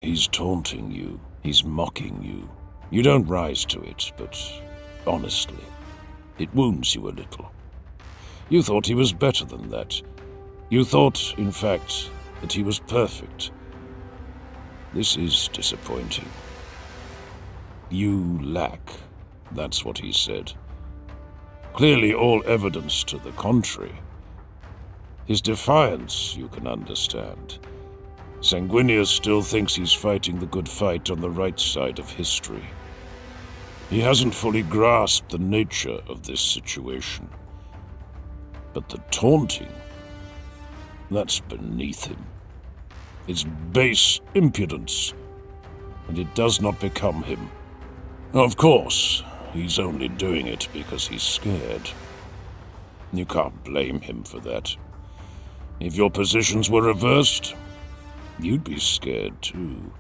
He's taunting you. He's mocking you. You don't rise to it, but honestly, it wounds you a little. You thought he was better than that. You thought, in fact, that he was perfect. This is disappointing. You lack, that's what he said. Clearly all evidence to the contrary. His defiance, you can understand. Sanguinius still thinks he's fighting the good fight on the right side of history. He hasn't fully grasped the nature of this situation. But the taunting, that's beneath him. It's base impudence, and it does not become him. Of course, he's only doing it because he's scared. You can't blame him for that. If your positions were reversed, you'd be scared too.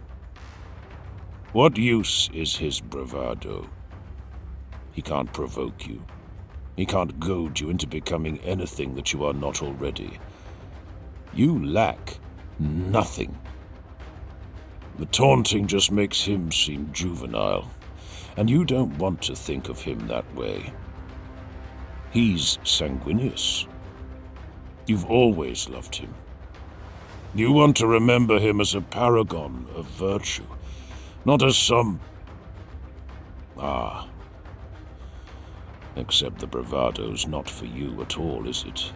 What use is his bravado? He can't provoke you. He can't goad you into becoming anything that you are not already. You lack nothing. The taunting just makes him seem juvenile, and you don't want to think of him that way. He's Sanguinius. You've always loved him. You want to remember him as a paragon of virtue, not as some... Except the bravado's not for you at all, is it?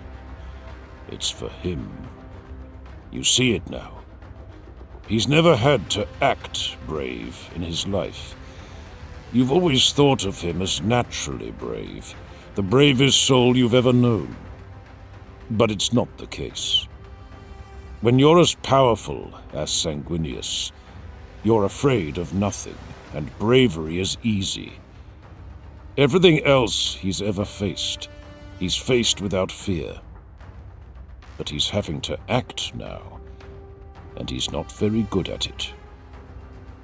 It's for him. You see it now. He's never had to act brave in his life. You've always thought of him as naturally brave, the bravest soul you've ever known. But it's not the case. When you're as powerful as Sanguinius, you're afraid of nothing, and bravery is easy. Everything else he's ever faced, he's faced without fear. But he's having to act now, and he's not very good at it.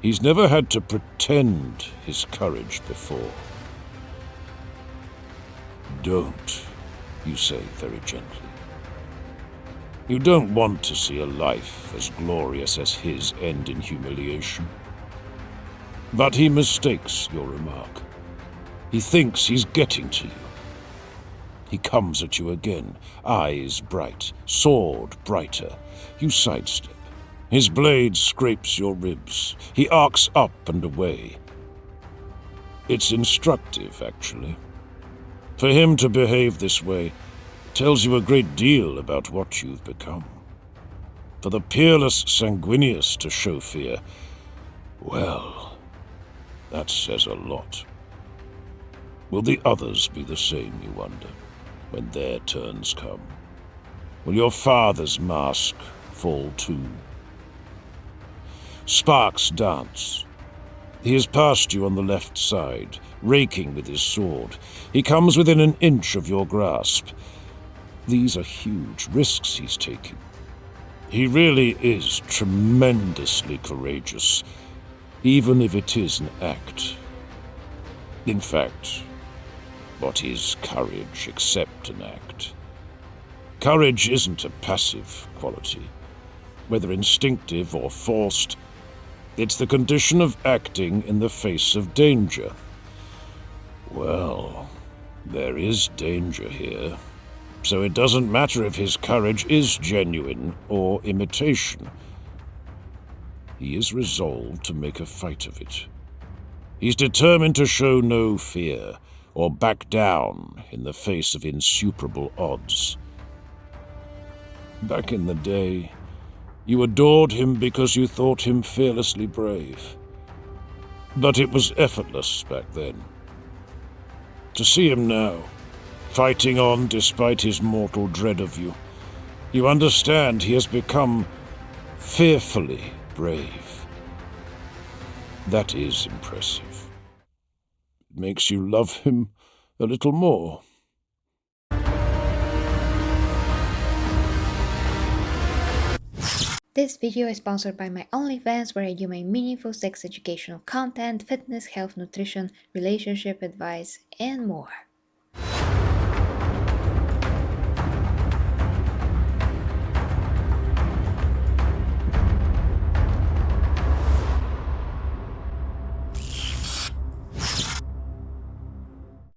He's never had to pretend his courage before. Don't, you say very gently. You don't want to see a life as glorious as his end in humiliation. But he mistakes your remark. He thinks he's getting to you. He comes at you again, eyes bright, sword brighter. You sidestep. His blade scrapes your ribs. He arcs up and away. It's instructive, actually. For him to behave this way tells you a great deal about what you've become. For the peerless Sanguinius to show fear, well, that says a lot. Will the others be the same, you wonder, when their turns come? Will your father's mask fall too? Sparks dance. He has passed you on the left side, raking with his sword. He comes within an inch of your grasp. These are huge risks he's taking. He really is tremendously courageous, even if it is an act. In fact, what is courage except an act? Courage isn't a passive quality. Whether instinctive or forced, it's the condition of acting in the face of danger. Well, there is danger here, so it doesn't matter if his courage is genuine or imitation. He is resolved to make a fight of it. He's determined to show no fear or back down in the face of insuperable odds. Back in the day, you adored him because you thought him fearlessly brave. But it was effortless back then. To see him now, fighting on despite his mortal dread of you, you understand he has become fearfully brave. That is impressive. It makes you love him a little more. This video is sponsored by my OnlyFans, where I do my meaningful sex educational content, fitness, health, nutrition, relationship advice, and more.